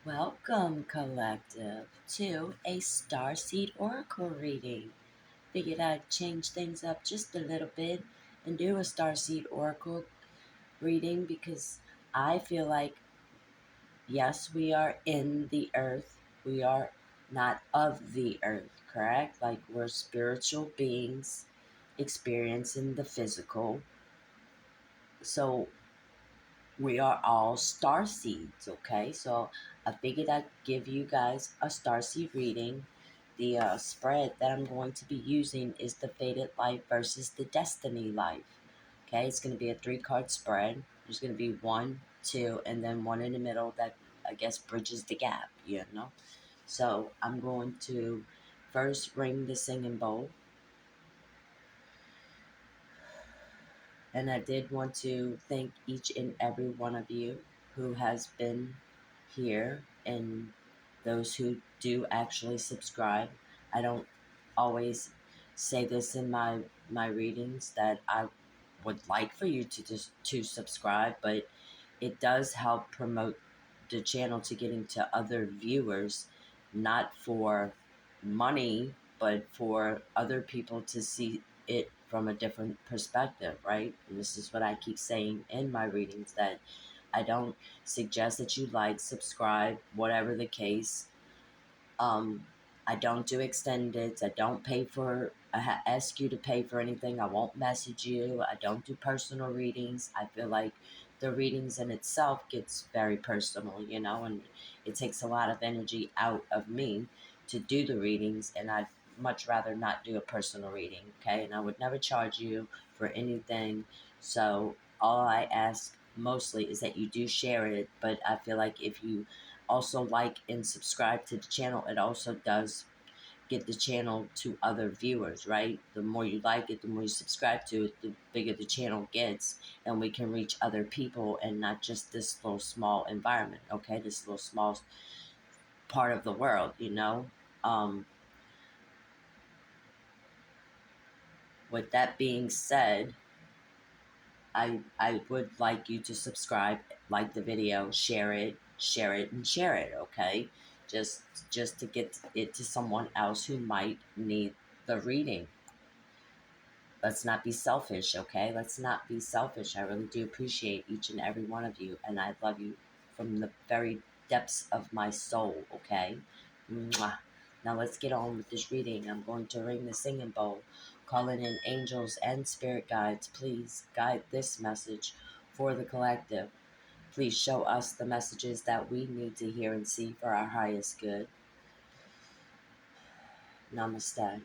Welcome, collective, to a Starseed Oracle reading. Figured I'd change things up just a little bit and do a Starseed Oracle reading because I feel like, yes, we are in the earth. We are not of the earth, correct? Like we're spiritual beings experiencing the physical. So we are all star seeds, okay? So I figured I'd give you guys a star seed reading. The spread that I'm going to be using is the Fated Life versus the Destiny Life. Okay, it's going to be a 3 card spread. There's going to be one, two, and then one in the middle that I guess bridges the gap, you know? So I'm going to first ring the singing bowl. And I did want to thank each and every one of you who has been here and those who do actually subscribe. I don't always say this in my readings that I would like for you to subscribe, but it does help promote the channel to getting to other viewers, not for money, but for other people to see it from a different perspective, right? And this is what I keep saying in my readings, that I don't suggest that you like, subscribe, whatever the case. Um, I don't do extendeds. I don't pay for, ask you to pay for anything. I won't message you. I don't do personal readings. I feel like the readings in itself gets very personal, and it takes a lot of energy out of me to do the readings, and I'd much rather not do a personal reading, okay? And I would never charge you for anything. So all I ask mostly is that you do share it, but I feel like if you also like and subscribe to the channel, it also does get the channel to other viewers, right? The more you like it, the more you subscribe to it, the bigger the channel gets, and we can reach other people and not just this little small environment, okay? This little small part of the world. Um, with that being said, I would like you to subscribe, like the video, share it, and share it, okay? Just just to get it to someone else who might need the reading. Let's not be selfish, okay? Let's not be selfish. I really do appreciate each and every one of you, and I love you from the very depths of my soul, okay? Mwah. Now let's get on with this reading. I'm going to ring the singing bowl, calling in angels and spirit guides. Please guide this message for the collective. Please show us the messages that we need to hear and see for our highest good. Namaste.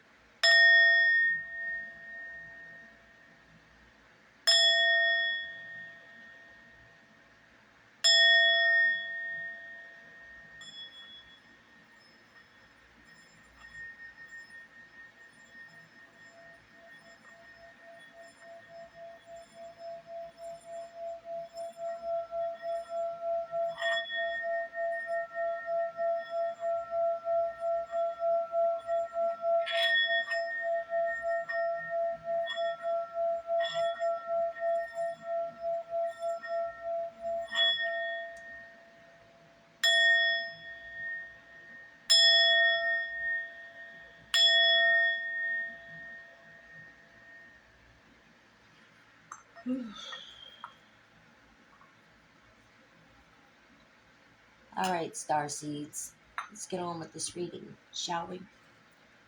All right, star seeds. Let's get on with this reading, shall we? I'm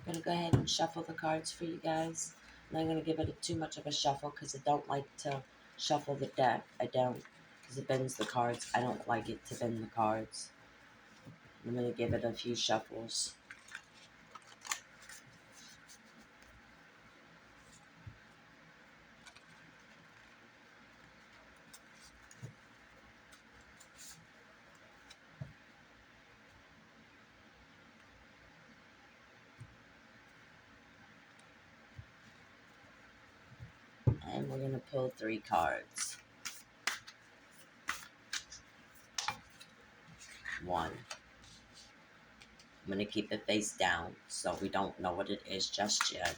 going to go ahead and shuffle the cards for you guys. I'm not going to give it too much of a shuffle because I don't like to shuffle the deck. I don't, because it bends the cards. I don't like it to bend the cards. I'm going to give it a few shuffles. And we're going to pull 3 cards. 1. I'm going to keep it face down so we don't know what it is just yet.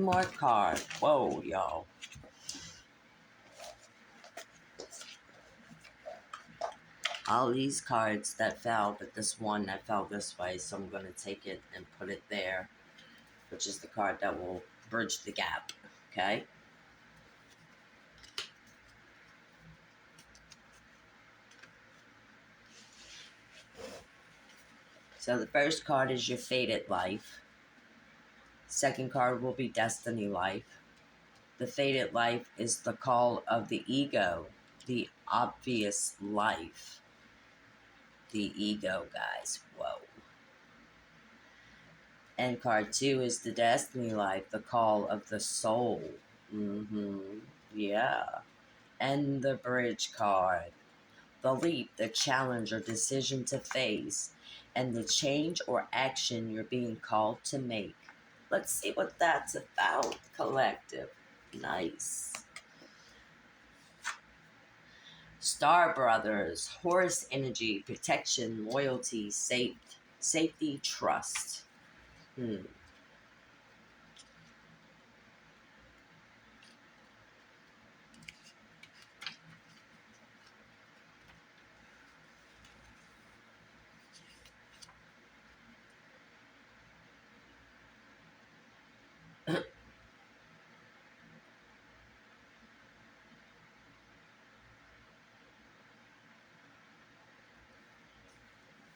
one more card. Whoa, y'all. All these cards that fell, but this one that fell this way, so I'm going to take it and put it there, which is the card that will bridge the gap, okay? So the first card is your fated life. Second card will be destiny life. The fated life is the call of the ego, the obvious life. The ego, guys. Whoa. And card 2 is the destiny life, the call of the soul. Yeah. And the bridge card, the leap, the challenge or decision to face, and the change or action you're being called to make. Let's see what that's about, collective. Nice. Star Brothers, Horus energy, protection, loyalty, safety, trust.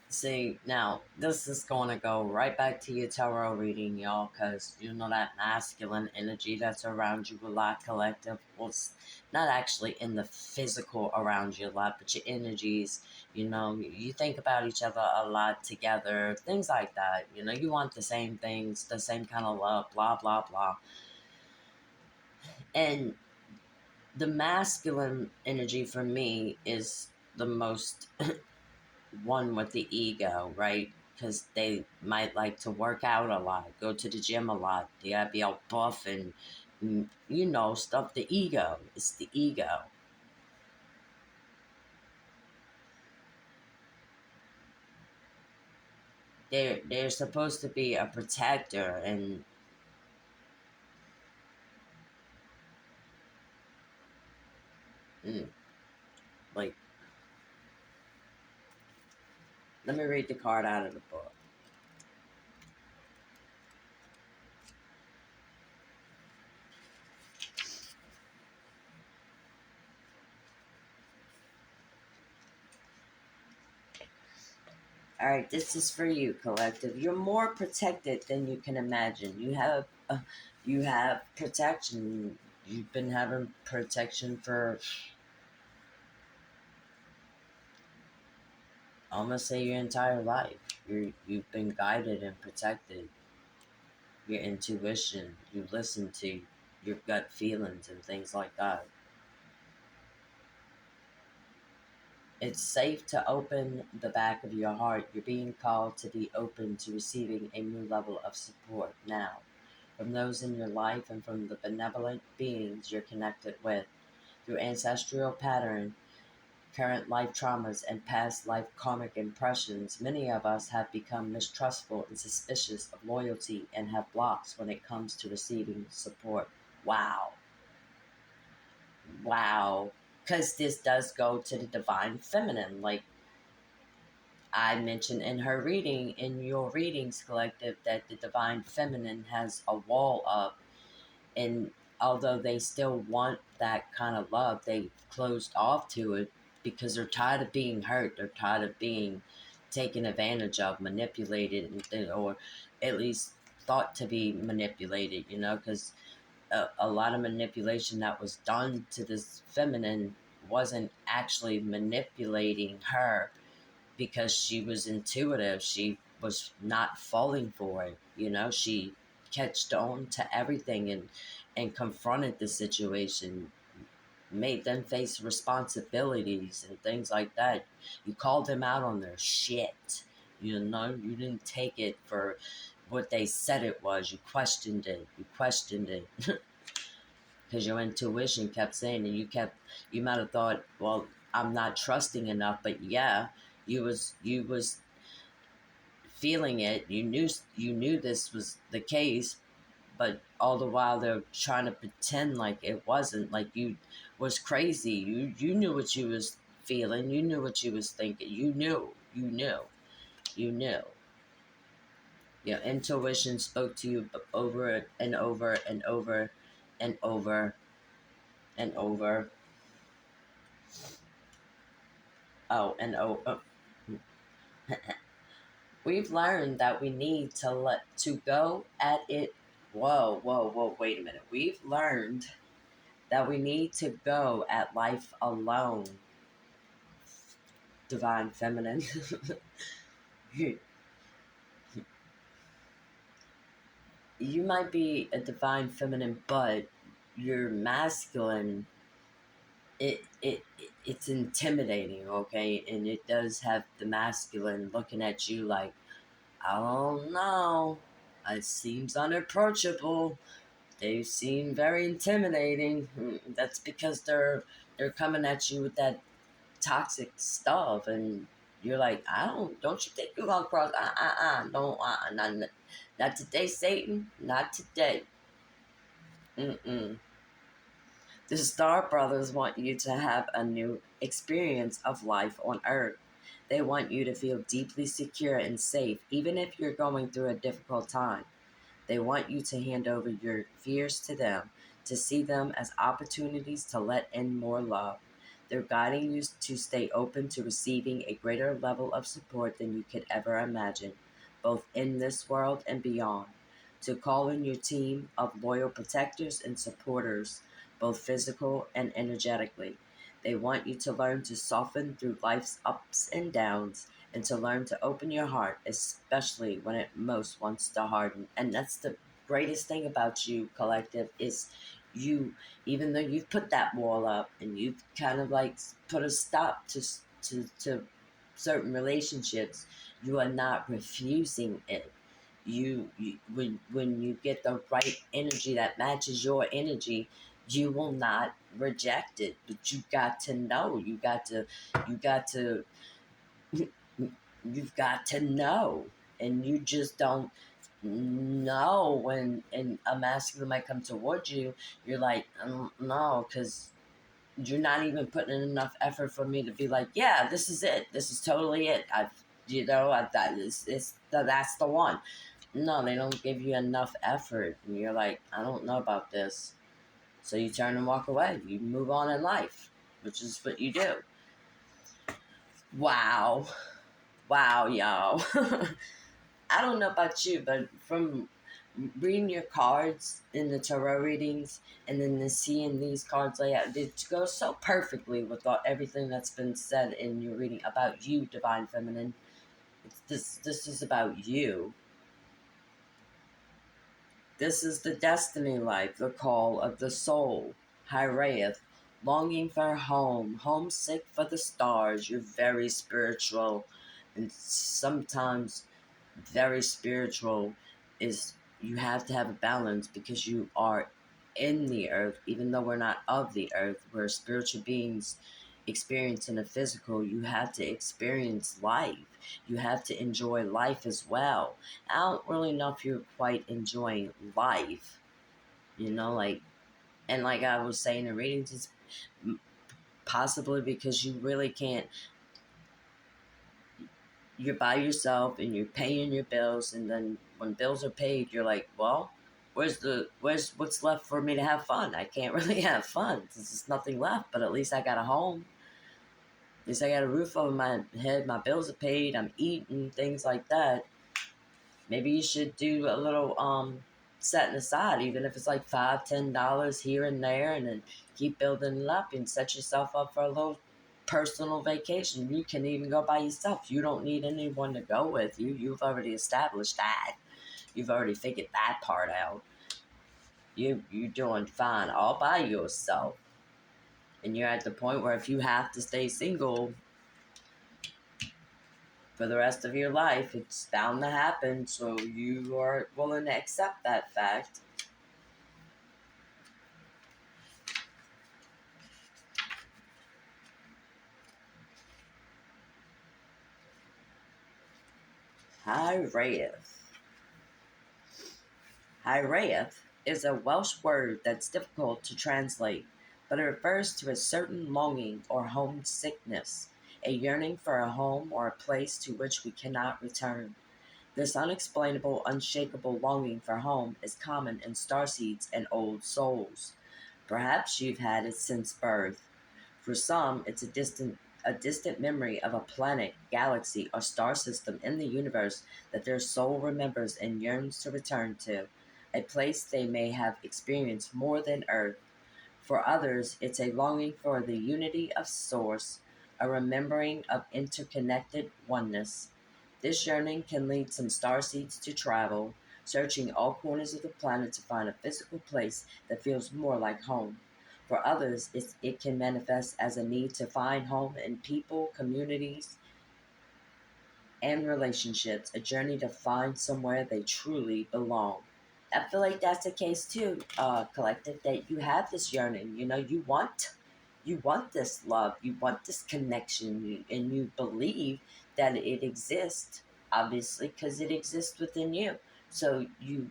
See, now, this is going to go right back to your tarot reading, y'all, because you know that masculine energy that's around you a lot, collective. Well, it's not actually in the physical around you a lot, but your energies, you know, you think about each other a lot together, things like that. You know, you want the same things, the same kind of love, blah, blah, blah. And the masculine energy for me is the most one with the ego, right? Because they might like to work out a lot, go to the gym a lot. They gotta be all buff and, you know, stuff. The ego. It's the ego. They're supposed to be a protector and mm, like. Let me read the card out of the book. All right, this is for you, collective. You're more protected than you can imagine. You have protection. You've been having protection for, I'm gonna say, your entire life. You've been guided and protected. Your intuition. You listen to your gut feelings and things like that. It's safe to open the back of your heart. You're being called to be open to receiving a new level of support now, from those in your life and from the benevolent beings you're connected with. Through ancestral pattern, current life traumas, and past life karmic impressions, many of us have become mistrustful and suspicious of loyalty and have blocks when it comes to receiving support. Wow. Wow. Because this does go to the divine feminine. Like I mentioned in her reading, in your readings collective, that the divine feminine has a wall up. And although they still want that kind of love, they closed off to it because they're tired of being hurt. They're tired of being taken advantage of, manipulated, or at least thought to be manipulated, you know, because a lot of manipulation that was done to this feminine wasn't actually manipulating her because she was intuitive. She was not falling for it. You know, she catched on to everything and confronted the situation, made them face responsibilities and things like that. You called them out on their shit. You know, you didn't take it for what they said it was. You questioned it. You questioned it. Because your intuition kept saying, and you might have thought, well, I'm not trusting enough, but yeah, you was feeling it. You knew this was the case, but all the while they're trying to pretend like it wasn't, like you was crazy. You knew what you was feeling, you knew what you was thinking, you knew. Your intuition spoke to you over and over and over and over and over. Oh, and oh. We've learned that we need to go at it. Whoa, wait a minute. We've learned that we need to go at life alone. Divine feminine. You might be a divine feminine, but you're masculine. It's intimidating, okay? And it does have the masculine looking at you like, I don't know. It seems unapproachable. They seem very intimidating. That's because they're coming at you with that toxic stuff, and you're like, don't you think you're gonna cross? Don't, not today, Satan, not today. Mm-mm. The Star Brothers want you to have a new experience of life on Earth. They want you to feel deeply secure and safe, even if you're going through a difficult time. They want you to hand over your fears to them, to see them as opportunities to let in more love. They're guiding you to stay open to receiving a greater level of support than you could ever imagine, both in this world and beyond. To call in your team of loyal protectors and supporters, both physical and energetically. They want you to learn to soften through life's ups and downs, and to learn to open your heart, especially when it most wants to harden. And that's the greatest thing about you, collective, is you, even though you've put that wall up and you've kind of like put a stop to certain relationships, you are not refusing it. When you get the right energy that matches your energy, you will not reject it. But you got to know, you got to you've got to know, and you just don't know when and a masculine might come towards you. You're like, no, because you're not even putting in enough effort for me to be like, yeah, this is it, this is totally it. That's the one. No, they don't give you enough effort, and you're like, I don't know about this. So you turn and walk away, you move on in life, which is what you do. Wow, y'all. I don't know about you, but from reading your cards in the tarot readings and then seeing these cards lay out, it goes so perfectly with everything that's been said in your reading about you, Divine Feminine. This is about you. This is the destiny life, the call of the soul. Hiraeth, longing for home, homesick for the stars. You're very spiritual, and sometimes very spiritual is you have to have a balance because you are in the earth, even though we're not of the earth. We're spiritual beings experiencing the physical. You have to experience life. You have to enjoy life as well. I don't really know if you're quite enjoying life, like, and like I was saying in readings, it's possibly because you really can't, you're by yourself and you're paying your bills, and then when bills are paid, you're like, well, where's what's left for me to have fun? I can't really have fun. There's nothing left, but at least I got a home. At least I got a roof over my head. My bills are paid. I'm eating, things like that. Maybe you should do a little setting aside, even if it's like $5-10 here and there, and then keep building it up and set yourself up for a little personal vacation. You can even go by yourself. You don't need anyone to go with you. You've already established that. You've already figured that part out. You're doing fine all by yourself. And you're at the point where if you have to stay single for the rest of your life, it's bound to happen. So you are willing to accept that fact. Hi, Rayeth. is a Welsh word that's difficult to translate, but it refers to a certain longing or homesickness, a yearning for a home or a place to which we cannot return. This unexplainable, unshakable longing for home is common in starseeds and old souls. Perhaps you've had it since birth. For some, it's a distant memory of a planet, galaxy, or star system in the universe that their soul remembers and yearns to return to, a place they may have experienced more than Earth. For others, it's a longing for the unity of Source, a remembering of interconnected oneness. This yearning can lead some starseeds to travel, searching all corners of the planet to find a physical place that feels more like home. For others, it can manifest as a need to find home in people, communities, and relationships, a journey to find somewhere they truly belong. I feel like that's the case too, collective, that you have this yearning. You want this love, you want this connection, and you believe that it exists, obviously, because it exists within you. So you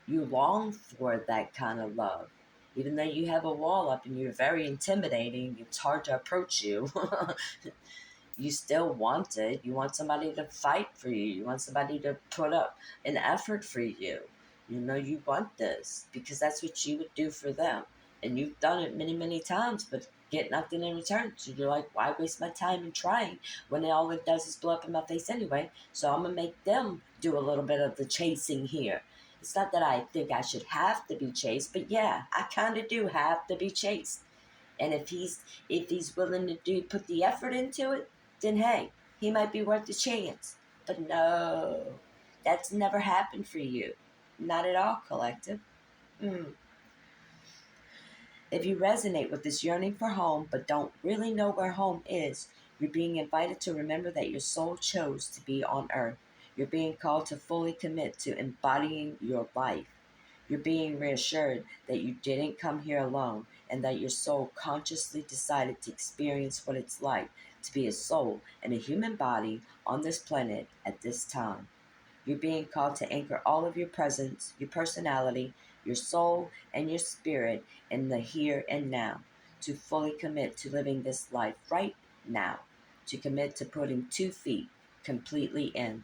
long for that kind of love. Even though you have a wall up and you're very intimidating, it's hard to approach you. You still want it. You want somebody to fight for you. You want somebody to put up an effort for you. You want this because that's what you would do for them. And you've done it many, many times, but get nothing in return. So you're like, why waste my time in trying when all it does is blow up in my face anyway? So I'm going to make them do a little bit of the chasing here. It's not that I think I should have to be chased, but yeah, I kind of do have to be chased. And if he's willing to put the effort into it, then hey, he might be worth a chance. But no, that's never happened for you. Not at all, collective. Mm. If you resonate with this yearning for home but don't really know where home is, you're being invited to remember that your soul chose to be on earth. You're being called to fully commit to embodying your life. You're being reassured that you didn't come here alone and that your soul consciously decided to experience what it's like to be a soul in a human body on this planet at this time. You're being called to anchor all of your presence, your personality, your soul, and your spirit in the here and now, to fully commit to living this life right now, to commit to putting 2 feet completely in.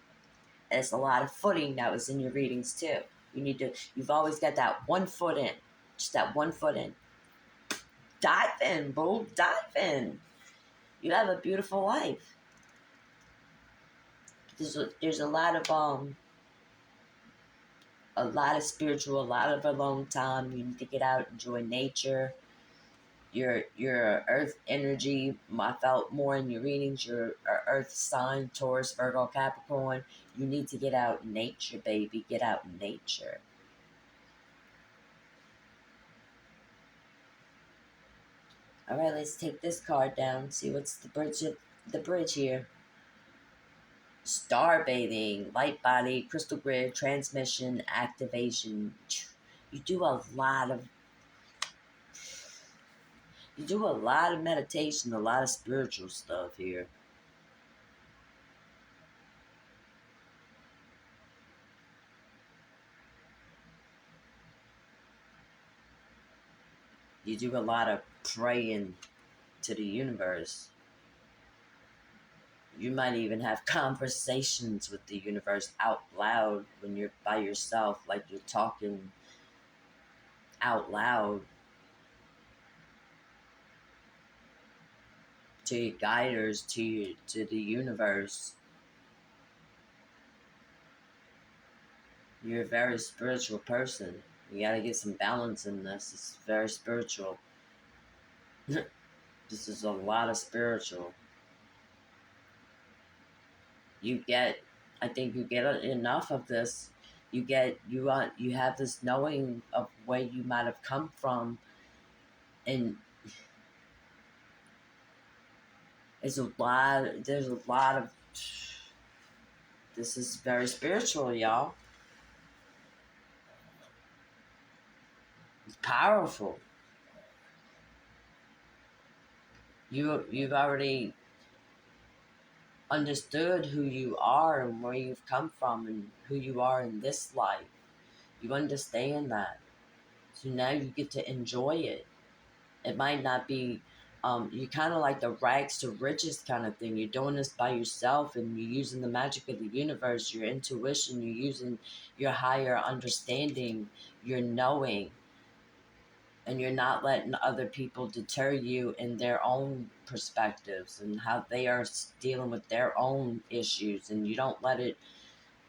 There's a lot of footing that was in your readings too. You've always got that 1 foot in, just that 1 foot in. Dive in, boo, dive in. You have a beautiful life. There's a lot of spiritual, a lot of alone time. You need to get out, enjoy nature. Your earth energy, I felt more in your readings, your earth sign, Taurus, Virgo, Capricorn. You need to get out in nature, baby. Get out in nature. All right, let's take this card down. See what's the bridge here. Star bathing, light body, crystal grid, transmission, activation. You do a lot of you do a lot of meditation, a lot of spiritual stuff here. You do a lot of praying to the universe. You might even have conversations with the universe out loud when you're by yourself, like you're talking out loud to your guiders, to the universe. You're a very spiritual person. You gotta get some balance in this. It's very spiritual. This is a lot of spiritual. You get, I think you get enough of this. You have this knowing of where you might have come from, and there's a lot of this is very spiritual, y'all. It's powerful. You've already understood who you are and where you've come from and who you are in this life. You understand that. So now you get to enjoy it. It might not be, you kind of like the rags to riches kind of thing. You're doing this by yourself and you're using the magic of the universe, your intuition, you're using your higher understanding, your knowing, and you're not letting other people deter you in their own perspectives and how they are dealing with their own issues, and you don't let it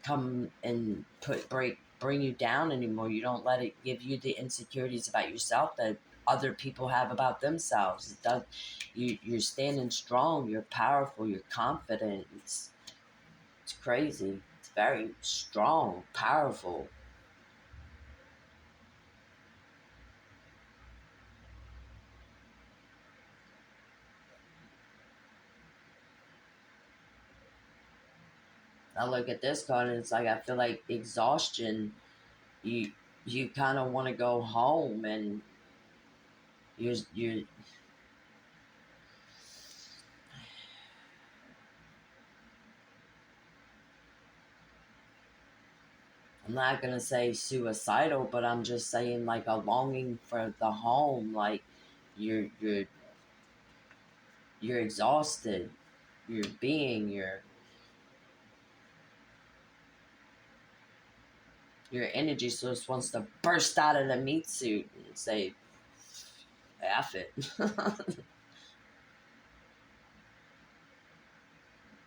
come and bring you down anymore. You don't let it give you the insecurities about yourself that other people have about themselves. It does, you're standing strong, you're powerful, you're confident. It's crazy. It's very strong, powerful. I look at this card and it's like I feel like exhaustion. You you kind of want to go home, and you're I'm not gonna say suicidal, but I'm just saying like a longing for the home. Like you're you're you're exhausted. Your energy source wants to burst out of the meat suit and say, "F it."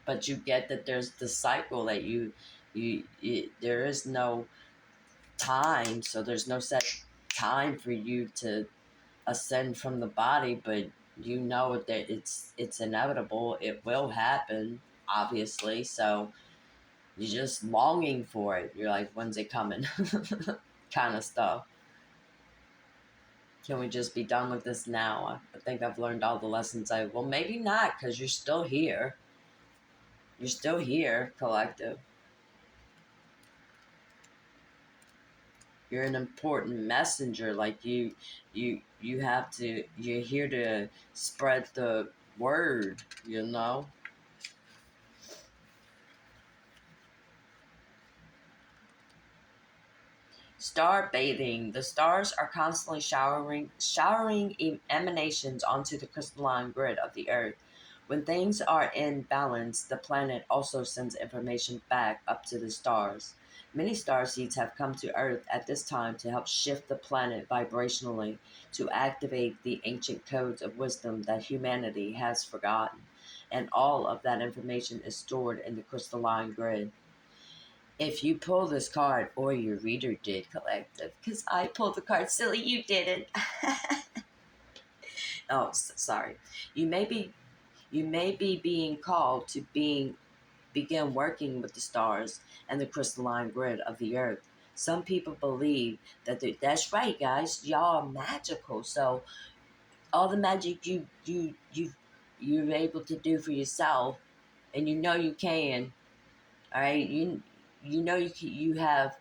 But you get that there's the cycle that there is no time, so there's no set time for you to ascend from the body, but you know that it's inevitable. It will happen, obviously. So you're just longing for it. You're like, when's it coming? Kind of stuff. Can we just be done with this now? I think I've learned all the lessons. Well, maybe not, because you're still here. You're still here, collective. You're an important messenger. Like you have to. You're here to spread the word. You know. Star bathing. The stars are constantly showering emanations onto the crystalline grid of the Earth. When things are in balance, the planet also sends information back up to the stars. Many star seeds have come to Earth at this time to help shift the planet vibrationally, to activate the ancient codes of wisdom that humanity has forgotten. And all of that information is stored in the crystalline grid. If you pull this card, or your reader did, collective, because I pulled the card, silly, you didn't. Oh, sorry. You may be being called to begin working with the stars and the crystalline grid of the earth. Some people believe that that's right, guys. Y'all are magical. So all the magic you're able to do for yourself, and you know you can. All right, you know you have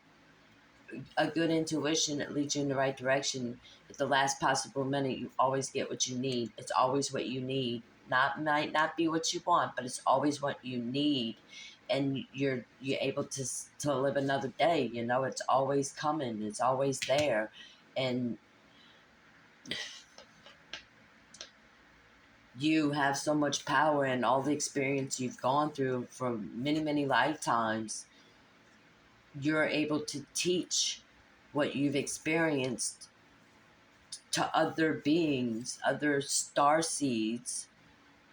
a good intuition that leads you in the right direction. At the last possible minute, you always get what you need. It's always what you need. Not might not be what you want, but it's always what you need, and you're able to live another day. You know, it's always coming. It's always there, and you have so much power and all the experience you've gone through for many lifetimes. You're able to teach what you've experienced to other beings, other star seeds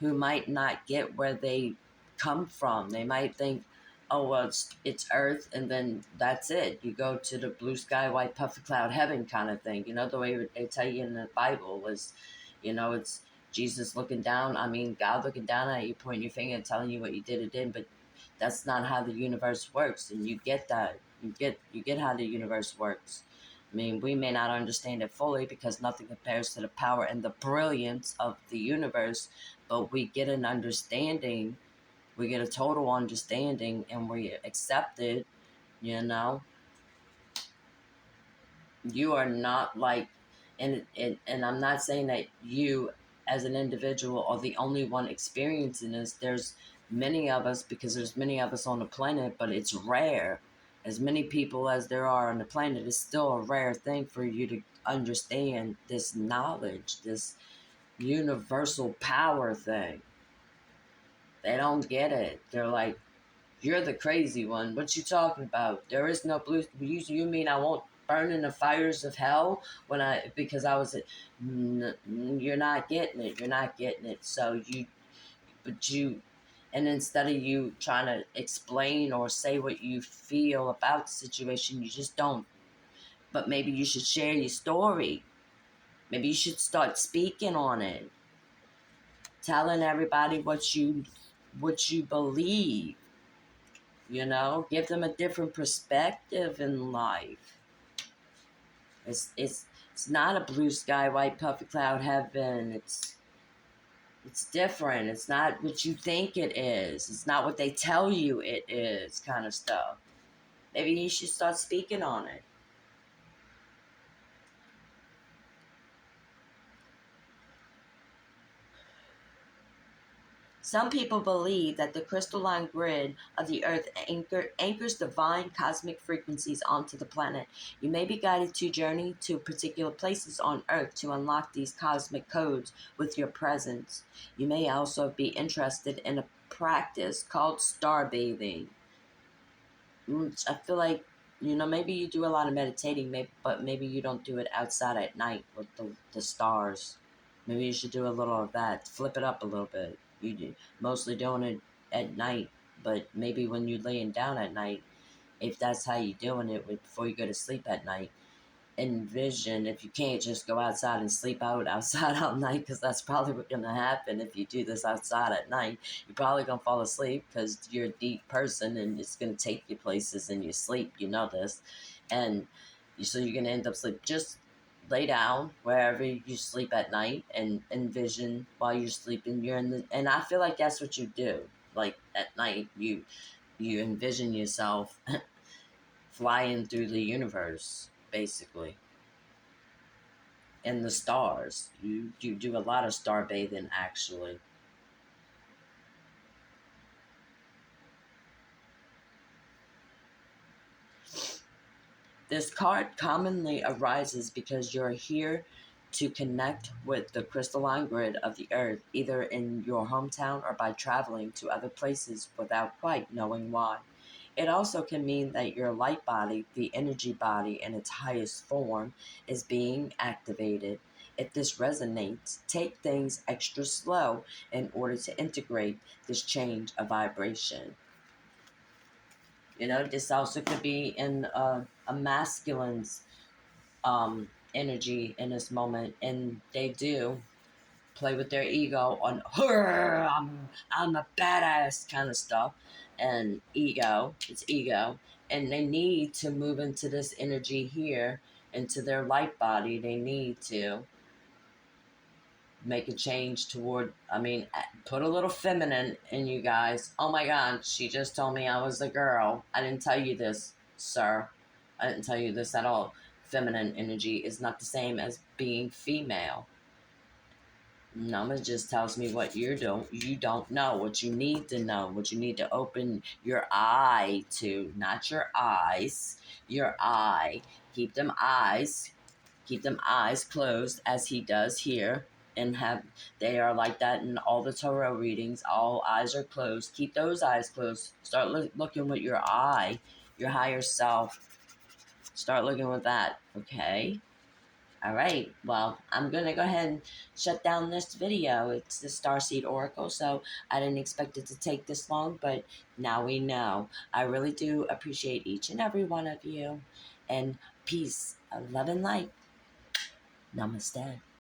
who might not get where they come from. They might think, oh, well, it's Earth, and then that's it. You go to the blue sky, white puffy cloud heaven kind of thing. You know, the way they tell you in the Bible is, it's Jesus looking down. I mean, God looking down at you, pointing your finger and telling you what you did or didn't. But that's not how the universe works, and you get that. You get how the universe works. I mean, we may not understand it fully because nothing compares to the power and the brilliance of the universe, but we get an understanding, we get a total understanding, and we accept it. you know you are not like, and I'm not saying that you as an individual are the only one experiencing this. There's many of us, because there's many of us on the planet, but it's rare. As many people as there are on the planet, it's still a rare thing for you understand this knowledge, this universal power thing. They don't get it. They're like, you're the crazy one. What you talking about? There is no blue. You mean I won't burn in the fires of hell when because I was. You're not getting it. You're not getting it. So but you, and instead of you trying to explain or say what you feel about the situation, you just don't. But maybe you should share your story. Maybe you should start speaking on it, telling everybody what you believe. Give them a different perspective in life. It's not a blue sky, white puffy cloud heaven. It's different. It's not what you think it is. It's not what they tell you it is, kind of stuff. Maybe you should start speaking on it. Some people believe that the crystalline grid of the Earth anchors divine cosmic frequencies onto the planet. You may be guided to journey to particular places on Earth to unlock these cosmic codes with your presence. You may also be interested in a practice called star bathing. I feel like, maybe you do a lot of meditating, but maybe you don't do it outside at night with the stars. Maybe you should do a little of that. Flip it up a little bit. Mostly doing it at night, but maybe when you're laying down at night, if that's how you're doing it before you go to sleep at night, envision, if you can't just go outside and sleep outside all night, because that's probably what's going to happen if you do this outside at night. You're probably going to fall asleep because you're a deep person and it's going to take you places in your sleep. You know this. And so you're going to end up sleep. Just lay down wherever you sleep at night and envision while you're sleeping. And I feel like that's what you do. Like at night, you envision yourself flying through the universe, basically, and the stars. You do a lot of star bathing, actually. This card commonly arises because you're here to connect with the crystalline grid of the earth, either in your hometown or by traveling to other places without quite knowing why. It also can mean that your light body, the energy body in its highest form, is being activated. If this resonates, take things extra slow in order to integrate this change of vibration. This also could be in a masculine's energy in this moment, and they do play with their ego on I'm a badass kind of stuff, and it's ego, and they need to move into this energy here, into their light body. They need to make a change toward, put a little feminine in you guys. Oh my god, she just told me I was a girl. I didn't tell you this, sir. I didn't tell you this at all. Feminine energy is not the same as being female. Nama just tells me what you don't know, what you need to know, what you need to open your eye to, not your eyes, your eye. Keep them eyes, keep them eyes closed as he does here, and have they are like that in all the tarot readings. All eyes are closed. Keep those eyes closed. Start looking with your eye, your higher self. Start looking with that, okay? All right, well, I'm going to go ahead and shut down this video. It's the Starseed Oracle, so I didn't expect it to take this long, but now we know. I really do appreciate each and every one of you, and peace, love, and light. Namaste.